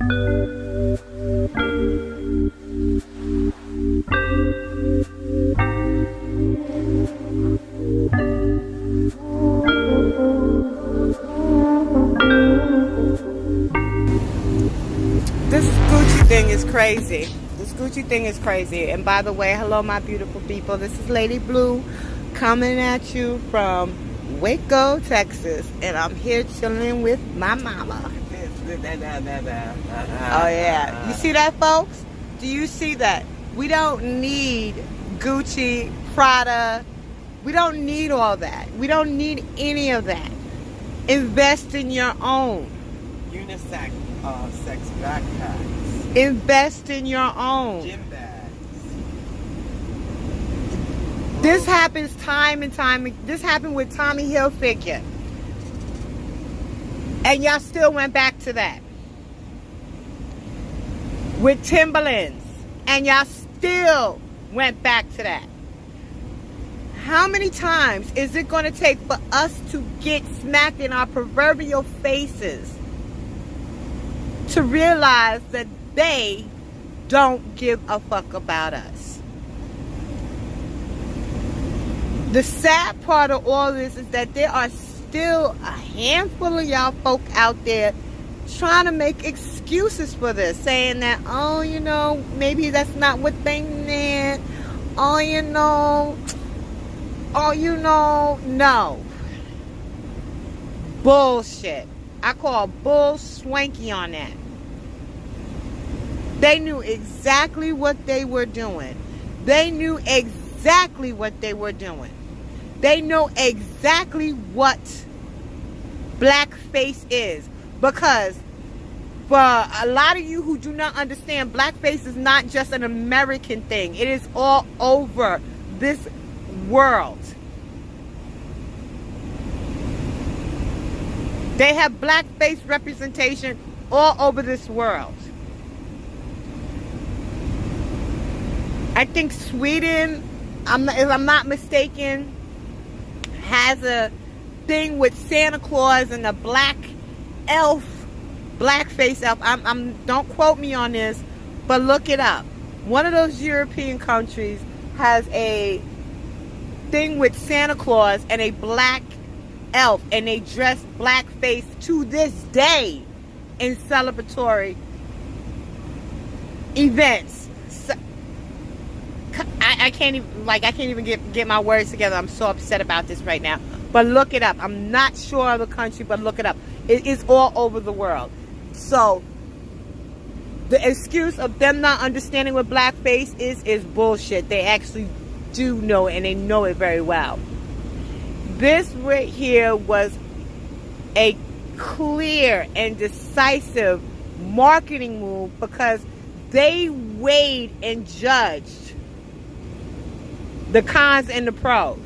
This Gucci thing is crazy. This Gucci thing is crazy. And by the way, hello my beautiful people. This is Lady Blue coming at you from Waco, Texas. And I'm here chilling with my mama. Oh yeah. You see that, folks? Do you see that? We don't need Gucci, Prada. We don't need all that. We don't need any of that. Invest in your own. Unisex sex backpacks. Invest in your own. Gym bags. This happens time and time. This happened with Tommy Hilfiger. And y'all still went back to that. With Timberlands. And y'all still went back to that. How many times is it going to take for us to get smacked in our proverbial faces to realize that they don't give a fuck about us? The sad part of all this is that there are still a handful of y'all folk out there trying to make excuses for this, saying that, oh, you know, maybe that's not what they meant. Oh, you know, no. Bullshit. I call bull swanky on that. They knew exactly what they were doing. They knew exactly what they were doing. They know exactly what blackface is. Because for a lot of you who do not understand, blackface is not just an American thing. It is all over this world. They have blackface representation all over this world. I think Sweden, if I'm not mistaken, has a thing with Santa Claus and a black elf, blackface elf. Don't quote me on this, but look it up. One of those European countries has a thing with Santa Claus and a black elf, and they dress blackface to this day in celebratory events. So, I can't even get my words together. I'm so upset about this right now. But look it up. I'm not sure of the country, but look it up. It is all over the world. So the excuse of them not understanding what blackface is bullshit. They actually do know it, and they know it very well. This right here was a clear and decisive marketing move because they weighed and judged the cons and the pros.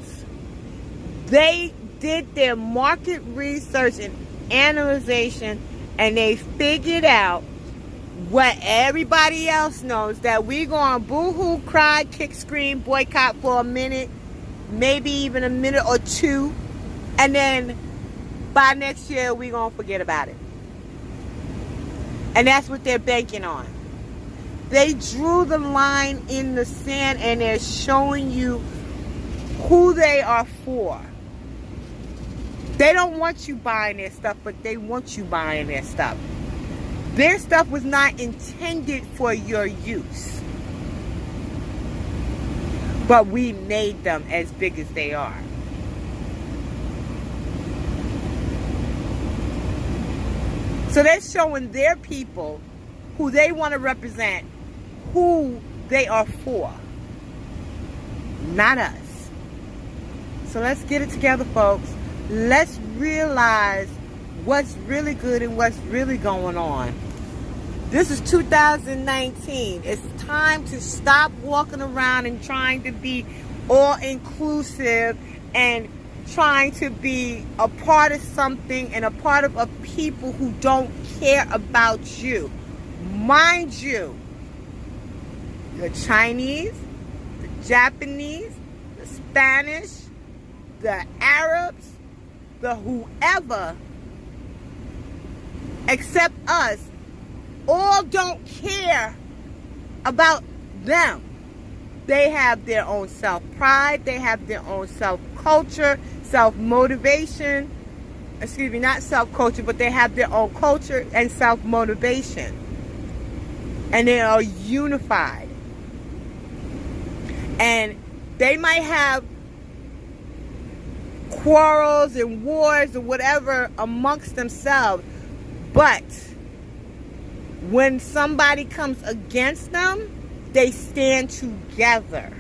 They did their market research and analyzation, and they figured out what everybody else knows, that we going to boo-hoo, cry, kick, scream, boycott for a minute, maybe even a minute or two, and then by next year we going to forget about it. And that's what they're banking on. They drew the line in the sand, and they're showing you who they are for. They don't want you buying their stuff, but they want you buying their stuff. Their stuff was not intended for your use. But we made them as big as they are. So they're showing their people who they want to represent, who they are for. Not us. So let's get it together, folks. Let's realize what's really good and what's really going on. This is 2019. It's time to stop walking around and trying to be all-inclusive and trying to be a part of something and a part of a people who don't care about you. Mind you, the Chinese, the Japanese, the Spanish, the Arabs, the whoever, except us, all don't care about them. They have their own self-pride. They have their own self-culture, self-motivation. Excuse me, not self-culture, but they have their own culture and self-motivation. And they are unified. And they might have quarrels and wars or whatever amongst themselves, but when somebody comes against them, they stand together.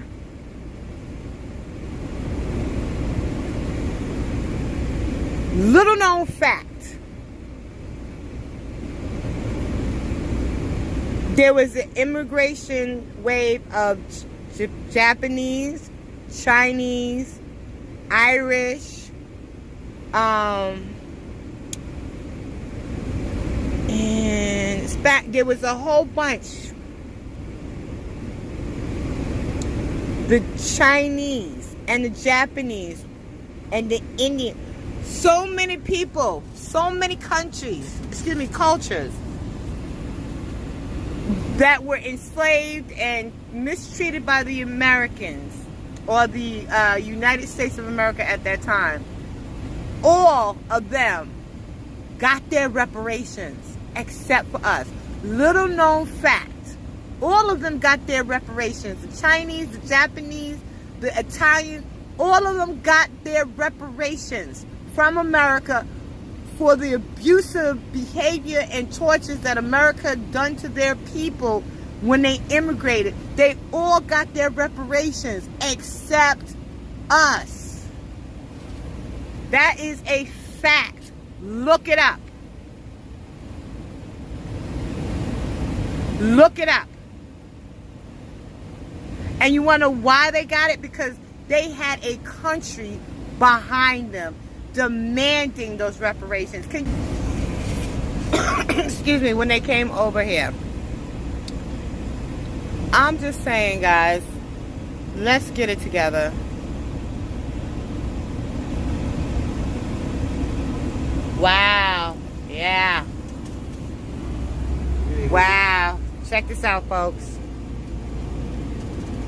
Little known fact. There was an immigration wave of Japanese, Chinese, Irish, and there was a whole bunch. The Chinese and the Japanese and the Indian. So many people, so many countries, cultures that were enslaved and mistreated by the Americans or the United States of America at that time. All of them got their reparations except for us. Little known fact. All of them got their reparations. The Chinese, the Japanese, the Italians, all of them got their reparations from America for the abusive behavior and tortures that America done to their people when they immigrated. They all got their reparations except us. That is a fact. Look it up. Look it up. And you want to know why they got it? Because they had a country behind them demanding those reparations. Excuse me, when they came over here. I'm just saying, guys, let's get it together. Wow. Yeah. Wow. Check this out, folks.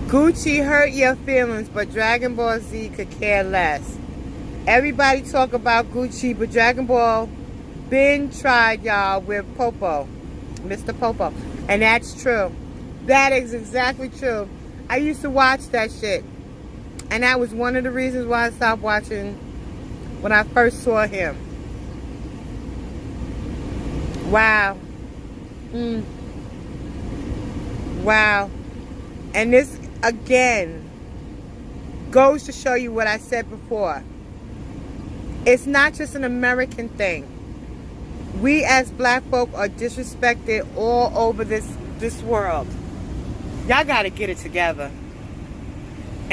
Gucci hurt your feelings, but Dragon Ball Z could care less. Everybody talk about Gucci, but Dragon Ball been tried, y'all, with Popo, Mr. Popo. And that's true. That is exactly true. I used to watch that shit. And that was one of the reasons why I stopped watching when I first saw him. Wow. Wow. And this, again, goes to show you what I said before. It's not just an American thing. We as black folk are disrespected all over this world. Y'all got to get it together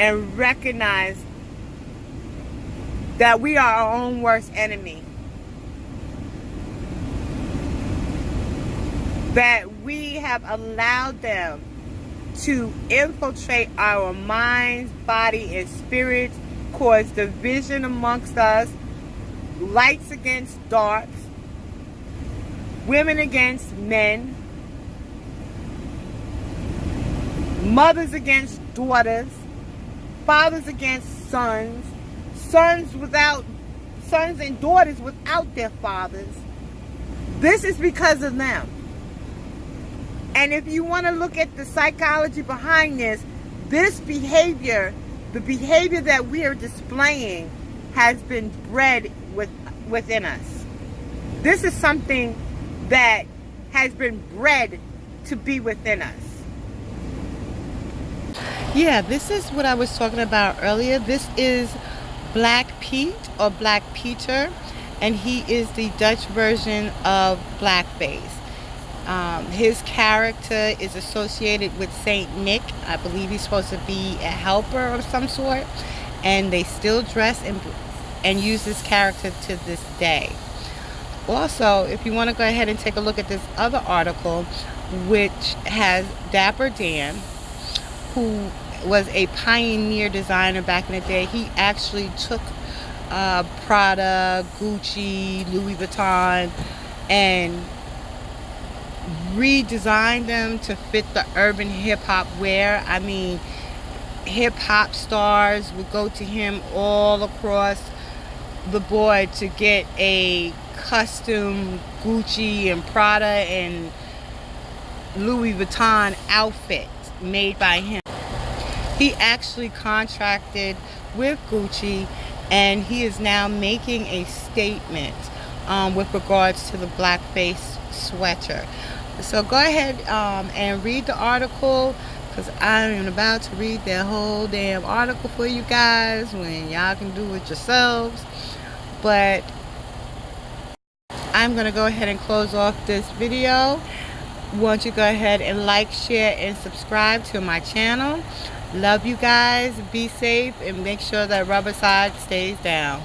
and recognize that we are our own worst enemy. That we have allowed them to infiltrate our minds, body, and spirits, cause division amongst us, lights against darks, women against men, mothers against daughters, fathers against sons, sons and daughters without their fathers. This is because of them. And if you want to look at the psychology behind this behavior, the behavior that we are displaying has been bred within us. This is something that has been bred to be within us. Yeah, this is what I was talking about earlier. This is Black Pete or Black Peter, and he is the Dutch version of Blackface. His character is associated with Saint Nick. I believe he's supposed to be a helper of some sort, and they still dress and use this character to this day. Also, if you want to go ahead and take a look at this other article, which has Dapper Dan, who was a pioneer designer back in the day. He actually took Prada, Gucci, Louis Vuitton, and redesigned them to fit the urban hip-hop wear. I mean, hip-hop stars would go to him all across the board to get a custom Gucci and Prada and Louis Vuitton outfit made by him. He actually contracted with Gucci, and he is now making a statement with regards to the Blackface sweater. So go ahead and read the article, because I am about to read that whole damn article for you guys when y'all can do it yourselves. But I'm going to go ahead and close off this video. Want you to go ahead and like, share, and subscribe to my channel. Love you guys. Be safe and make sure that rubber side stays down.